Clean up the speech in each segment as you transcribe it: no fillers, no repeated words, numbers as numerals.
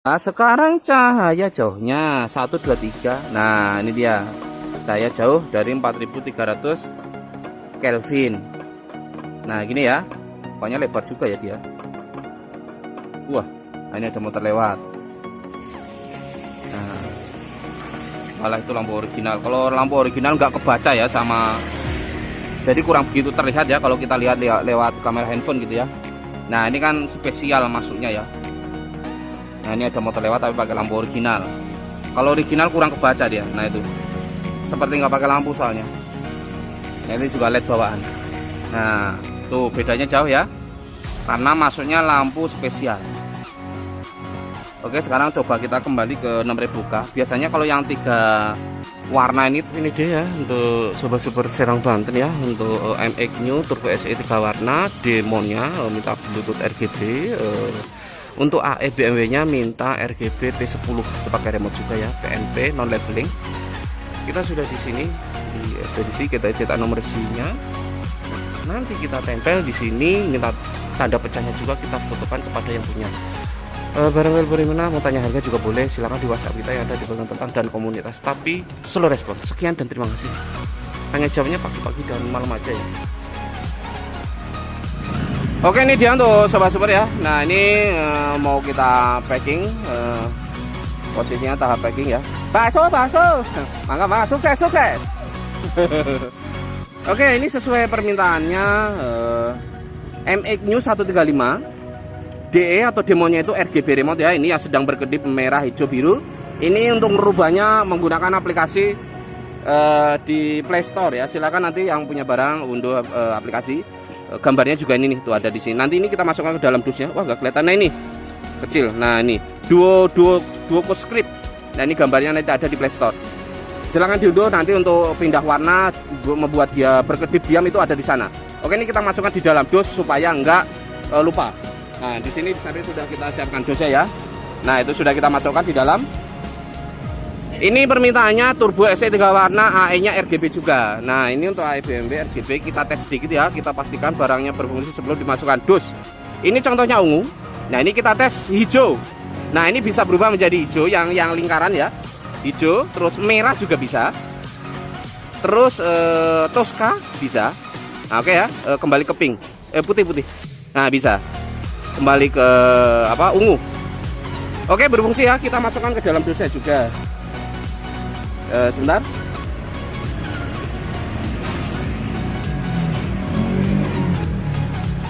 Nah, sekarang cahaya jauhnya 1, 2, 3. Nah, ini dia. Cahaya jauh dari 4300 Kelvin. Nah, gini ya. Pokoknya lebar juga ya dia. Wah, ini ada motor lewat. Nah, malah itu lampu original. Kalau lampu original nggak kebaca ya sama. Jadi kurang begitu terlihat ya kalau kita lihat lewat kamera handphone gitu ya. Nah, ini kan spesial masuknya ya. Nah, ini ada motor lewat tapi pakai lampu original. Kalau original kurang kebaca dia. Nah, itu seperti nggak pakai lampu soalnya. Nah, ini juga LED bawaan. Nah, tuh bedanya jauh ya, karena masuknya lampu spesial. Oke, sekarang coba kita kembali ke 6000K. Biasanya kalau yang 3 warna ini dia ya, untuk Sobat Super Serang Banten ya, untuk MX New Turbo SE 3 warna, demonya minta Bluetooth RGB. Untuk AE BMW nya minta RGB P10, pakai remote juga ya, PNP non leveling. Kita sudah di sini di ekspedisi, kita cetak nomor SIM-nya. Nanti kita tempel di sini, minta tanda pecahnya juga kita fotokan kepada yang punya. Barangkali bagaimana mau tanya harga juga boleh, silahkan di WhatsApp kita yang ada di bagian tentang dan komunitas. Tapi slow respon. Sekian dan terima kasih. Tanya jawabnya pagi-pagi dan malam aja ya. Oke, ini dia untuk Sobat Super ya. Nah, ini mau kita packing, posisinya tahap packing ya. Bakso. Mangga, sukses. Oke, ini sesuai permintaannya, MX New 135 DE atau demonya itu RGB remote ya. Ini yang sedang berkedip merah, hijau, biru. Ini untuk merubahnya menggunakan aplikasi di Play Store ya. Silakan nanti yang punya barang unduh aplikasi. Gambarnya juga ini nih, tuh ada di sini. Nanti ini kita masukkan ke dalam dusnya. Wah, nggak kelihatan. Nah, ini kecil. Nah, ini duo script. Nah, ini gambarnya nanti ada di Play Store. Silahkan diunduh nanti untuk pindah warna, membuat dia berkedip diam itu ada di sana. Oke, ini kita masukkan di dalam dus supaya nggak lupa. Nah, di sini sudah kita siapkan dusnya ya. Nah, itu sudah kita masukkan di dalam. Ini permintaannya turbo SE 3 warna, AE nya RGB juga. Nah, ini untuk AE BMW RGB kita tes sedikit ya, kita pastikan barangnya berfungsi sebelum dimasukkan dus. Ini contohnya ungu. Nah, ini kita tes hijau. Nah, ini bisa berubah menjadi hijau yang lingkaran ya. Hijau, terus merah juga bisa. Terus Tosca bisa. Nah, oke ya, kembali ke pink. Putih. Nah, bisa. Kembali ke ungu. Oke, berfungsi ya, kita masukkan ke dalam dusnya juga. Sebentar.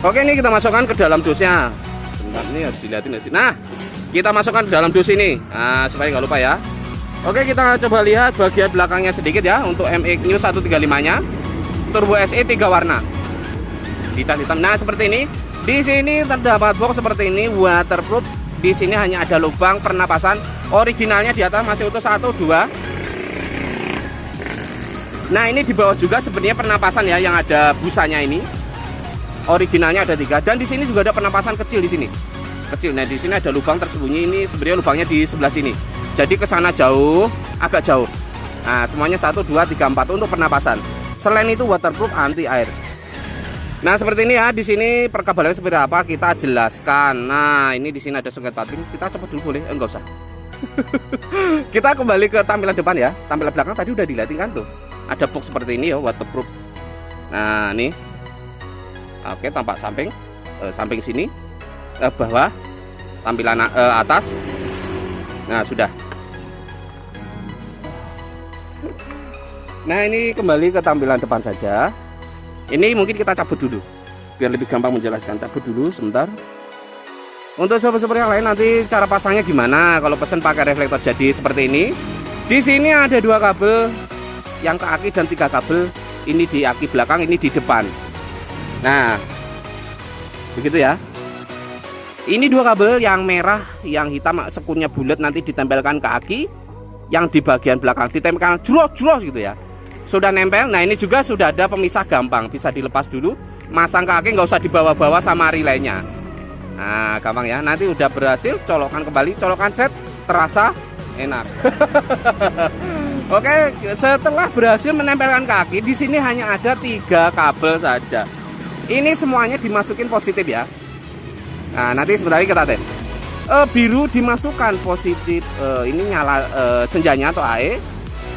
Oke, ini kita masukkan ke dalam dusnya. Sebentar, ini harus dilihatin ya sih. Nah, kita masukkan ke dalam dus ini. Nah, supaya nggak lupa ya. Oke, kita coba lihat bagian belakangnya sedikit ya. Untuk MX New 135 nya Turbo SE 3 warna. Dicas hitam. Nah, seperti ini. Di sini terdapat box seperti ini, waterproof. Di sini hanya ada lubang pernapasan. Originalnya di atas masih utuh 1, 2. Nah, ini di bawah juga sebenarnya pernapasan ya, yang ada busanya ini. Originalnya ada 3, dan di sini juga ada penapasan kecil di sini. Kecil. Nah, di sini ada lubang tersembunyi, ini sebenarnya lubangnya di sebelah sini. Jadi ke sana jauh, agak jauh. Nah, semuanya 1, 2, 3, 4 untuk pernapasan. Selain itu waterproof, anti air. Nah, seperti ini ya. Di sini perkabalannya seperti apa kita jelaskan. Nah, ini di sini ada soket batin. Kita coba dulu boleh? Enggak usah. Kita kembali ke tampilan depan ya. Tampilan belakang tadi udah dilihatin kan tuh. Ada box seperti ini ya, waterproof. Nah, nih. Oke, tampak samping sini, bawah, tampilan atas. Nah, sudah. Nah, ini kembali ke tampilan depan saja. Ini mungkin kita cabut dulu biar lebih gampang menjelaskan. Cabut dulu sebentar. Untuk sobat-sobat yang lain nanti cara pasangnya gimana? Kalau pesan pakai reflektor jadi seperti ini. Di sini ada 2 kabel yang ke aki dan 3 kabel. Ini di aki belakang, ini di depan. Nah, begitu ya. Ini 2 kabel, yang merah, yang hitam sekunnya bulat nanti ditempelkan ke aki. Yang di bagian belakang ditempelkan jros gitu ya. Sudah nempel. Nah, ini juga sudah ada pemisah gampang, bisa dilepas dulu. Masang ke aki nggak usah dibawa-bawa sama relaynya. Nah, gampang ya. Nanti udah berhasil, colokan kembali, colokan set, terasa enak. Oke, setelah berhasil menempelkan kaki, di sini hanya ada 3 kabel saja. Ini semuanya dimasukin positif ya. Nah, nanti sebentar lagi kita tes. biru dimasukkan positif, ini nyala senjanya atau AE.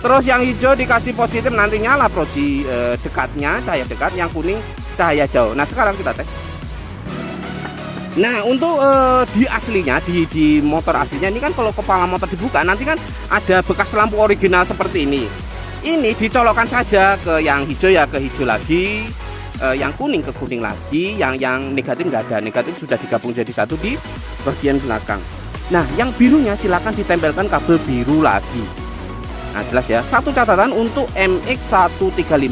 Terus yang hijau dikasih positif, nanti nyala proji dekatnya, cahaya dekat. Yang kuning cahaya jauh. Nah sekarang kita tes. Nah untuk di aslinya, di motor aslinya ini kan, kalau kepala motor dibuka nanti kan ada bekas lampu original seperti ini. Ini dicolokkan saja ke yang hijau ya ke hijau lagi, yang kuning ke kuning lagi, yang negatif nggak ada. Negatif sudah digabung jadi satu di bagian belakang. Nah yang birunya silakan ditempelkan kabel biru lagi. Nah jelas ya. Satu catatan untuk MX135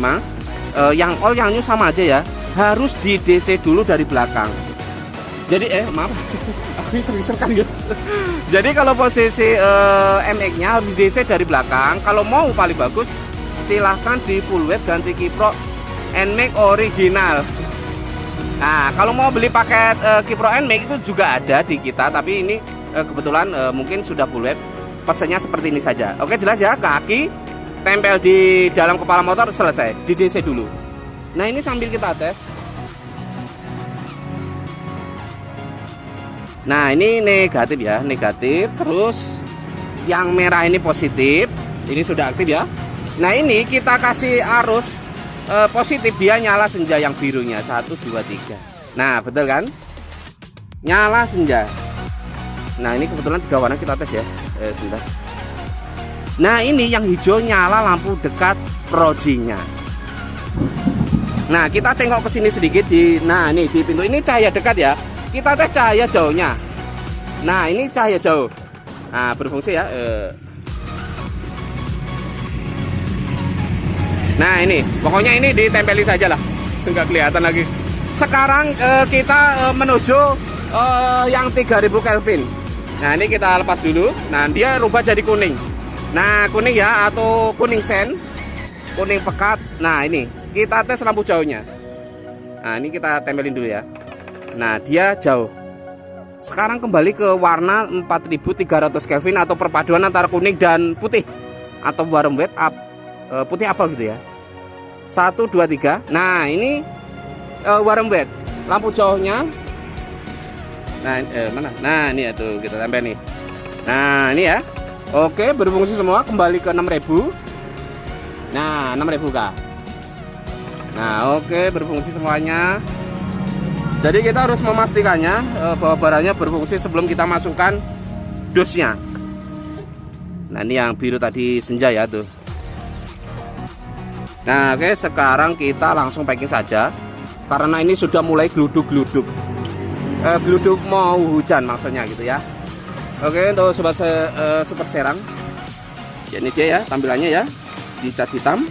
yang all yang new sama aja ya, harus di DC dulu dari belakang. Jadi maaf aku sering-sering kan guys. Jadi kalau posisi MX nya harus di DC dari belakang. Kalau mau paling bagus silahkan di full wave ganti kiprok NMAX original. Nah kalau mau beli paket kiprok NMAX itu juga ada di kita, tapi ini kebetulan mungkin sudah full wave. Pesannya seperti ini saja. Oke jelas ya, kaki tempel di dalam kepala motor, selesai, di DC dulu. Nah ini sambil kita tes. Nah ini negatif ya, negatif. Terus yang merah ini positif, ini sudah aktif ya. Nah ini kita kasih arus positif, dia nyala senja yang birunya 1, 2, 3. Nah betul kan, nyala senja. Nah ini kebetulan 3 warna kita tes ya. Sebentar. Nah ini yang hijau nyala lampu dekat projinya. Nah kita tengok ke sini sedikit nah ini di pintu ini cahaya dekat ya. Kita tes cahaya jauhnya. Nah ini cahaya jauh. Nah berfungsi ya. Nah ini pokoknya ini ditempeli saja lah, nggak kelihatan lagi. Sekarang kita menuju yang 3000 Kelvin. Nah ini kita lepas dulu. Nah dia rubah jadi kuning. Nah kuning ya, atau kuning sen, kuning pekat. Nah ini kita tes lampu jauhnya. Nah ini kita tempelin dulu ya. Nah dia jauh. Sekarang kembali ke warna 4300 Kelvin atau perpaduan antara kuning dan putih, atau warm white up, putih apel gitu ya. 1, 2, 3. Nah ini warm white, lampu jauhnya. Nah mana? Nah ini ya tuh kita tempel nih. Nah ini ya. Oke berfungsi semua, kembali ke 6000. Nah 6000 kah. Nah oke berfungsi semuanya. Jadi kita harus memastikannya bahwa barangnya berfungsi sebelum kita masukkan dosnya. Nah ini yang biru tadi senja ya tuh. Nah oke sekarang kita langsung packing saja, karena ini sudah mulai gluduk-gluduk. Gluduk mau hujan maksudnya gitu ya. Oke untuk sobat super serang ya, ini dia ya tampilannya ya, dicat hitam.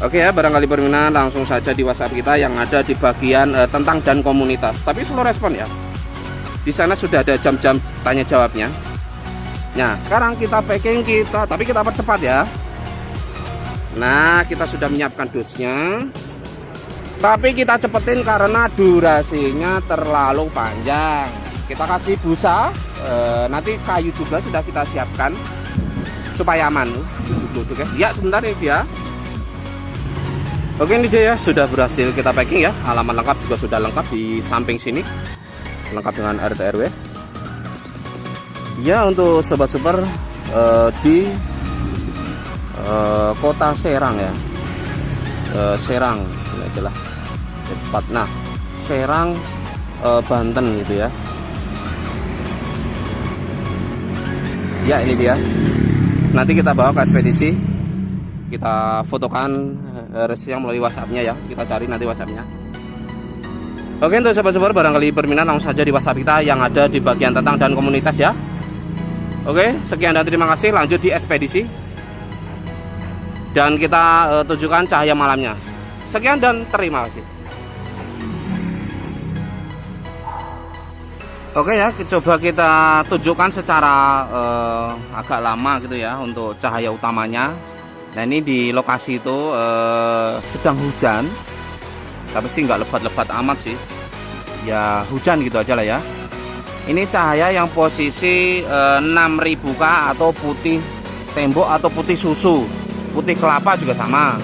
Oke ya, barangkali berminat langsung saja di WhatsApp kita yang ada di bagian tentang dan komunitas, tapi slow respon ya. Di sana sudah ada jam-jam tanya jawabnya. Nah sekarang kita packing tapi kita percepat ya. Nah kita sudah menyiapkan dosnya, tapi kita cepetin karena durasinya terlalu panjang. Kita kasih busa, nanti kayu juga sudah kita siapkan supaya aman. Ya sebentar ini dia. Oke ini dia ya, sudah berhasil kita packing ya. Halaman lengkap juga sudah lengkap di samping sini, lengkap dengan RT RW. Ya untuk sobat super di kota Serang ya, Serang ini aja lah cepat. Nah Serang Banten gitu ya. Ya ini dia, nanti kita bawa ke ekspedisi, kita fotokan yang melalui WhatsAppnya ya, kita cari nanti WhatsAppnya. Oke untuk sobat-sobat barangkali berminat langsung saja di WhatsApp kita yang ada di bagian tentang dan komunitas ya. Oke sekian dan terima kasih, lanjut di ekspedisi dan kita tunjukkan cahaya malamnya. Sekian dan terima kasih. Oke ya, coba kita tunjukkan secara agak lama gitu ya untuk cahaya utamanya. Nah ini di lokasi itu sedang hujan, tapi sih nggak lebat-lebat amat sih ya, hujan gitu aja lah ya. Ini cahaya yang posisi 6000K atau putih tembok atau putih susu, putih kelapa juga sama.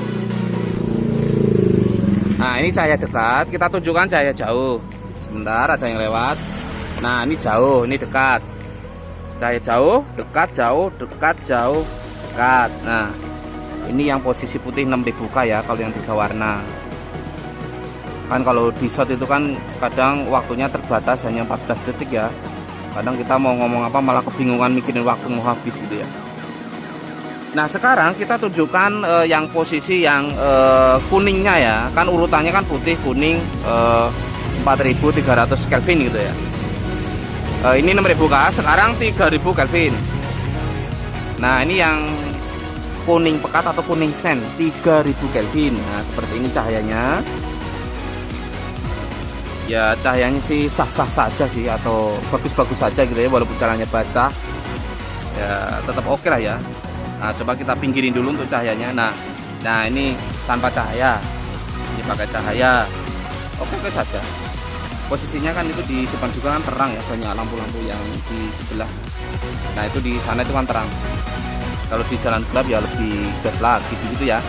Nah ini cahaya dekat, kita tunjukkan cahaya jauh. Sebentar, ada yang lewat. Nah ini jauh, ini dekat. Cahaya jauh, dekat, jauh, dekat, jauh, dekat. Nah ini yang posisi putih 6000K ya, kalau yang 3 warna. Kan kalau di shot itu kan kadang waktunya terbatas, hanya 14 detik ya. Kadang kita mau ngomong apa malah kebingungan mikirin waktu mau habis gitu ya. Nah sekarang kita tunjukkan yang posisi yang kuningnya ya. Kan urutannya kan putih, kuning, 4300 Kelvin gitu ya. Ini 6000K, sekarang 3000 Kelvin. Nah ini yang kuning pekat atau kuning sen, 3000 Kelvin. Nah seperti ini cahayanya. Ya cahayanya sih sah-sah saja sih, atau bagus-bagus saja gitu ya, walaupun jalannya basah ya tetap oke lah ya. Nah coba kita pinggirin dulu untuk cahayanya. Nah ini tanpa cahaya, ini pakai cahaya, oke saja. Posisinya kan itu di depan juga kan terang ya, banyak lampu-lampu yang di sebelah. Nah itu di sana itu kan terang. Kalau di jalan gelap ya lebih jelas lagi gitu ya.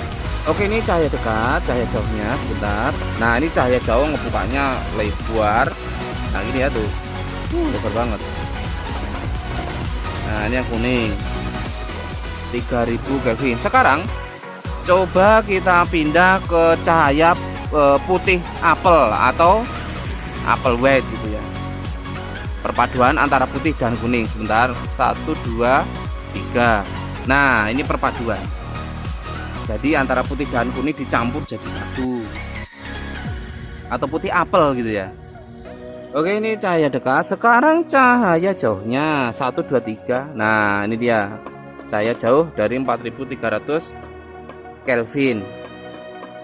Oke ini cahaya dekat, cahaya jauhnya sebentar. Nah ini cahaya jauh ngebukanya lebar. Nah gini ya tuh, lebar banget. Nah ini yang kuning, 3000 Kelvin. Sekarang coba kita pindah ke cahaya putih apel atau apple white gitu ya. Perpaduan antara putih dan kuning. Sebentar, 1, 2, 3. Nah ini perpaduan. Jadi antara putih dan kuning dicampur jadi satu, atau putih apel gitu ya. Oke ini cahaya dekat. Sekarang cahaya jauhnya 1, 2, 3. Nah ini dia cahaya jauh dari 4300 Kelvin.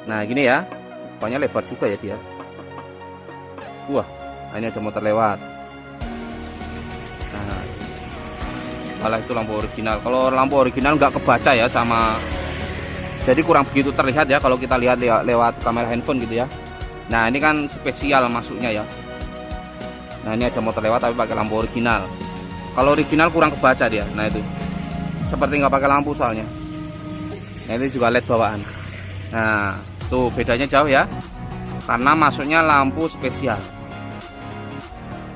Nah gini ya, pokoknya lebar juga ya dia. Wah ini ada motor lewat. Nah malah itu lampu original. Kalau lampu original nggak kebaca ya sama, jadi kurang begitu terlihat ya kalau kita lihat lewat kamera handphone gitu ya. Nah ini kan spesial masuknya ya. Nah ini ada motor lewat tapi pakai lampu original. Kalau original kurang kebaca dia. Nah itu seperti nggak pakai lampu soalnya. Nah ini juga LED bawaan. Nah tuh bedanya jauh ya, karena masuknya lampu spesial.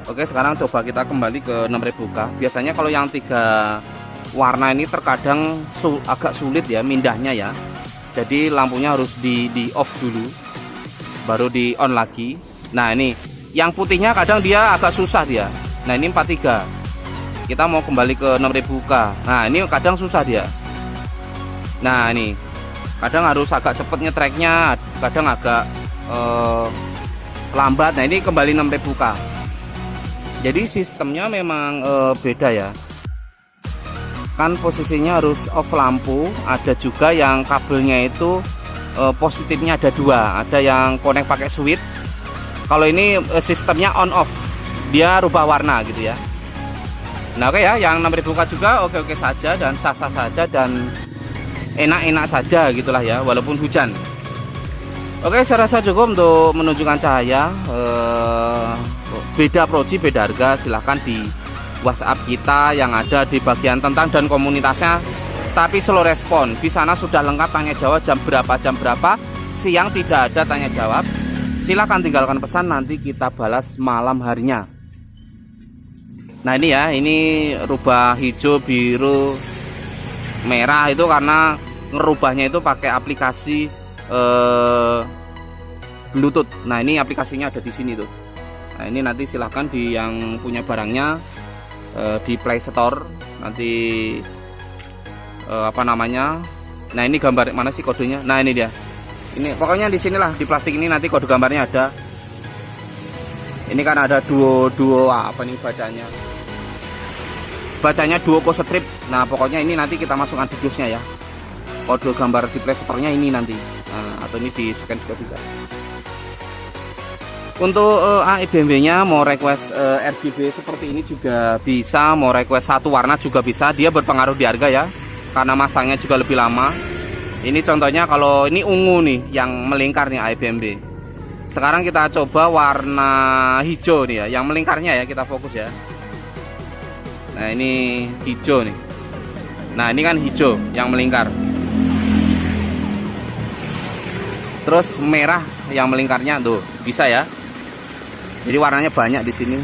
Oke sekarang coba kita kembali ke 6000K. Biasanya kalau yang 3 warna ini terkadang agak sulit ya mindahnya ya. Jadi lampunya harus di off dulu, baru di on lagi. Nah ini yang putihnya kadang dia agak susah dia. Nah ini 43. Kita mau kembali ke 6000K. Nah ini kadang susah dia. Nah ini kadang harus agak cepet ngetreknya, kadang agak lambat. Nah ini kembali 6000K. Jadi sistemnya memang beda ya. Kan posisinya harus off lampu. Ada juga yang kabelnya itu positifnya ada 2, ada yang connect pakai switch. Kalau ini sistemnya on off, dia rubah warna gitu ya. Nah oke ya, yang 6000K juga oke saja dan sah-sah saja dan enak-enak saja gitulah ya, walaupun hujan. Oke saya rasa cukup untuk menunjukkan cahaya. Beda proji beda harga, silahkan di WhatsApp kita yang ada di bagian tentang dan komunitasnya, tapi slow respon. Di sana sudah lengkap tanya jawab jam berapa, siang tidak ada tanya jawab. Silahkan tinggalkan pesan, nanti kita balas malam harinya. Nah ini ya, ini rubah hijau, biru, merah itu karena ngerubahnya itu pakai aplikasi Bluetooth. Nah ini aplikasinya ada di sini tuh. Nah ini nanti silahkan di yang punya barangnya di Play Store nanti apa namanya. Nah ini gambar mana sih kodenya? Nah ini dia. Ini pokoknya di sinilah di plastik ini nanti kode gambarnya ada. Ini kan ada duo apa nih bacanya duo pose strip. Nah pokoknya ini nanti kita masukkan di dusnya ya. Kode gambar di Play Store-nya ini nanti. Nah, atau ini di scan juga bisa. Untuk AEBMW-nya mau request RGB seperti ini juga bisa, mau request satu warna juga bisa. Dia berpengaruh di harga ya, karena masangnya juga lebih lama. Ini contohnya kalau ini ungu nih yang melingkar nih AEBMW. Sekarang kita coba warna hijau nih ya, yang melingkarnya ya, kita fokus ya. Nah ini hijau nih. Nah ini kan hijau yang melingkar. Terus merah yang melingkarnya tuh bisa ya. Jadi warnanya banyak di sini.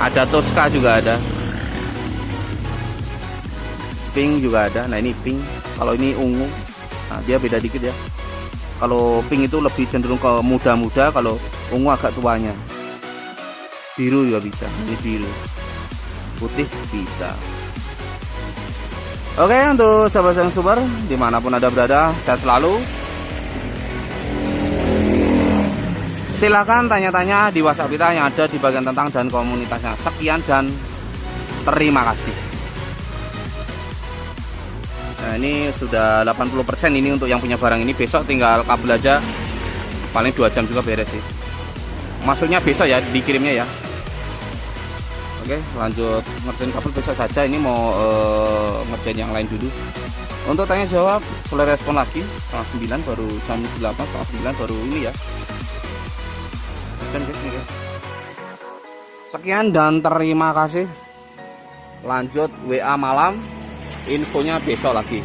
Ada Tosca juga ada. Pink juga ada. Nah ini pink. Kalau ini ungu. Nah dia beda dikit ya. Kalau pink itu lebih cenderung ke muda-muda, kalau ungu agak tuanya. Biru juga bisa. Ini biru. Putih bisa. Oke, untuk sahabat yang super dimanapun Anda berada, sehat selalu. Silakan tanya-tanya di WhatsApp kita yang ada di bagian tentang dan komunitasnya. Sekian dan terima kasih. Nah ini sudah 80% ini untuk yang punya barang ini. Besok tinggal kabel aja, paling 2 jam juga beres sih. Maksudnya besok ya dikirimnya ya. Oke, lanjut ngerjain kabel besok saja. Ini mau ngerjain yang lain dulu. Untuk tanya jawab selesai respon lagi setengah 9 baru jam 8, setengah 9 baru ini ya. Guys, nih guys. Sekian dan terima kasih. Lanjut WA malam, infonya besok lagi.